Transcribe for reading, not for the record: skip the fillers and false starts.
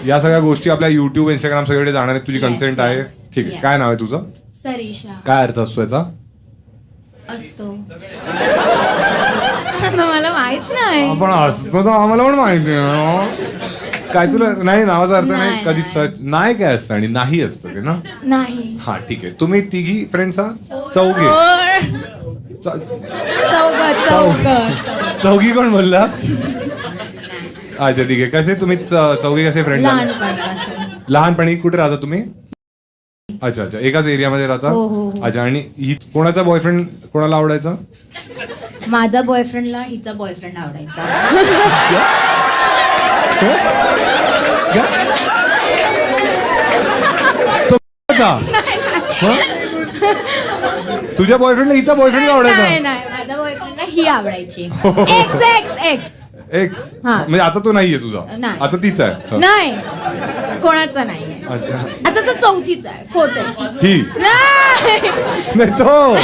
या सगळ्या गोष्टी आपल्या युट्यूब इंस्टाग्राम सगळीकडे जाणार आहेत. तुझी Yes, कन्सेंट आहे? yes, ठीक आहे. yes. काय नाव आहे तुझं? सरीशा काय अर्थ असतो याचा? असतो. मला माहित नाही. आपण असतो तर आम्हाला पण माहिती आहे. काय तुला नाही नावाचा अर्थ नाही नाही, कधी नाही. सर्च नाही काय असतं आणि नाही असतं ते ना. नाही. हा ठीक आहे. तुम्ही तिघी फ्रेंड्स आहात? चौघी चौघी कोण बोलला? अच्छा ठीक आहे. कसे तुम्ही चौघी कसे फ्रेंड? लहानपणापासून. लहानपणी कुठे राहता तुम्ही? अच्छा अच्छा एकाच एरियामध्ये राहता? हो, हो, हो. अच्छा. आणि ही कोणाचा बॉयफ्रेंड कोणाला आवडायचा? माझा बॉयफ्रेंडला हिचा बॉयफ्रेंड आवडायचा. तो कोणाचा? हं? तुझ्या बॉयफ्रेंडला हिचा बॉयफ्रेंड नाही आवडायचा? नाही माझ्या बॉयफ्रेंडला ही आवडायची. हो, हो, हो. X x x. एक्स हा. म्हणजे आता तो नाहीये तुझा? नाही. आता तीच आहे? हं. नाही कोणाचा नाहीये. अच्छा. आता तो चौथीचा आहे. फोटो. ही नाही नाही तो